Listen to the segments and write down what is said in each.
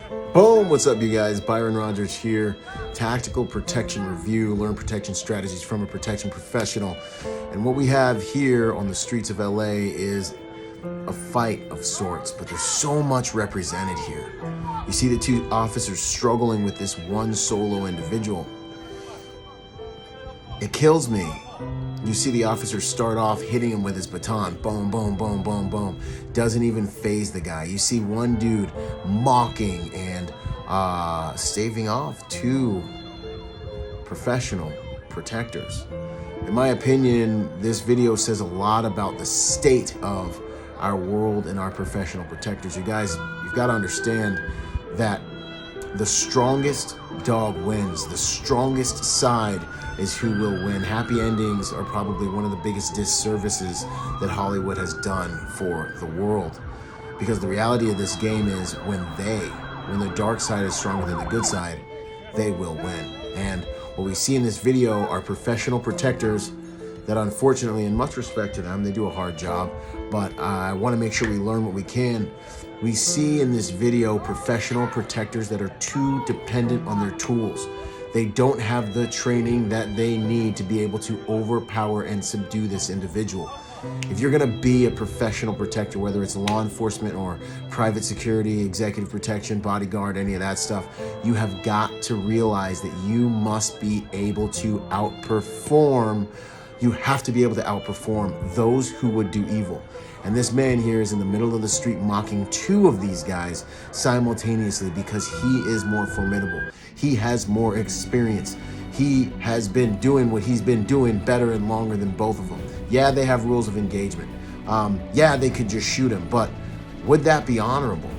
Boom! What's up, you guys? Byron Rodgers here. Tactical protection review. Learn protection strategies from a protection professional. And what we have here on the streets of LA is a fight of sorts, but there's so much represented here. You see the two officers struggling with this one solo individual. It kills me. You see the officer start off hitting him with his baton. Boom, boom, boom, boom, boom. Doesn't even faze the guy. You see one dude mocking and staving off two professional protectors. In my opinion, this video says a lot about the state of our world and our professional protectors. You guys, you've got to understand that the strongest dog wins. The strongest side is who will win. Happy endings are probably one of the biggest disservices that Hollywood has done for the world. Because the reality of this game is when the dark side is stronger than the good side, they will win. And what we see in this video are professional protectors that, unfortunately, in much respect to them, they do a hard job, but I want to make sure we learn what we can. We see in this video professional protectors that are too dependent on their tools. They don't have the training that they need to be able to overpower and subdue this individual. If you're going to be a professional protector, whether it's law enforcement or private security, executive protection, bodyguard, any of that stuff, you have got to realize that you must be able to outperform. You have to be able to outperform those who would do evil. And this man here is in the middle of the street mocking two of these guys simultaneously because he is more formidable. He has more experience. He has been doing what he's been doing better and longer than both of them. Yeah, they have rules of engagement. Yeah, they could just shoot him, but would that be honorable?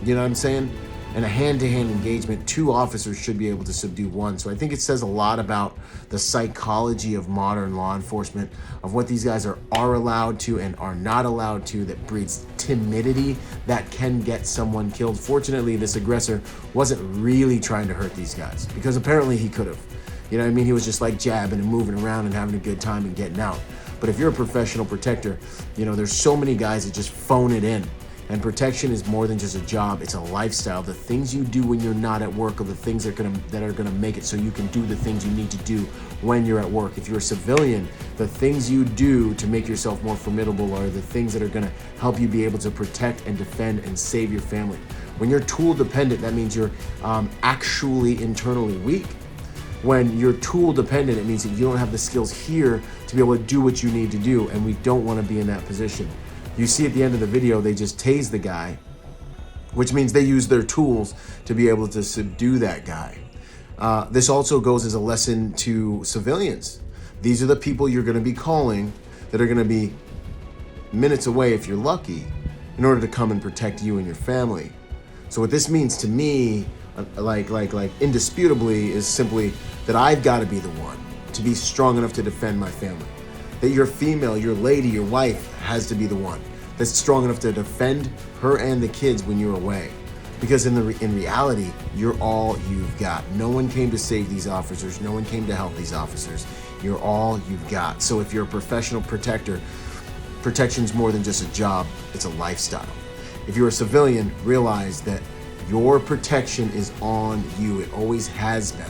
You know what I'm saying? In a hand-to-hand engagement, two officers should be able to subdue one. So I think it says a lot about the psychology of modern law enforcement, of what these guys are allowed to and are not allowed to, that breeds timidity that can get someone killed. Fortunately, this aggressor wasn't really trying to hurt these guys, because apparently he could have. You know what I mean? He was just like jabbing and moving around and having a good time and getting out. But if you're a professional protector, you know, there's so many guys that just phone it in. And protection is more than just a job, it's a lifestyle. The things you do when you're not at work are the things that are gonna make it so you can do the things you need to do when you're at work. If you're a civilian, the things you do to make yourself more formidable are the things that are gonna help you be able to protect and defend and save your family. When you're tool dependent, that means you're actually internally weak. When you're tool dependent, it means that you don't have the skills here to be able to do what you need to do, and we don't wanna be in that position. You see at the end of the video, they just tase the guy, which means they use their tools to be able to subdue that guy. This also goes as a lesson to civilians. These are the people you're gonna be calling that are gonna be minutes away, if you're lucky, in order to come and protect you and your family. So what this means to me, like indisputably, is simply that I've gotta be the one to be strong enough to defend my family. That your female, your lady, your wife has to be the one that's strong enough to defend her and the kids when you're away. Because in reality, you're all you've got. No one came to save these officers. No one came to help these officers. You're all you've got. So if you're a professional protector, protection's more than just a job, it's a lifestyle. If you're a civilian, realize that your protection is on you. It always has been.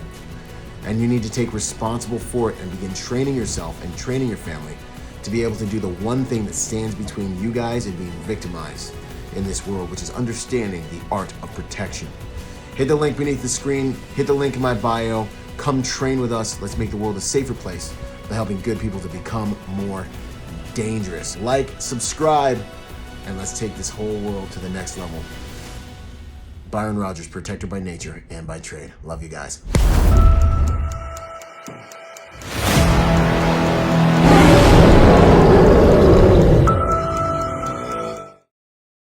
And you need to take responsible for it and begin training yourself and training your family to be able to do the one thing that stands between you guys and being victimized in this world, which is understanding the art of protection. Hit the link beneath the screen, hit the link in my bio, come train with us. Let's make the world a safer place by helping good people to become more dangerous. Like, subscribe, and let's take this whole world to the next level. Byron Rodgers, protector by nature and by trade. Love you guys.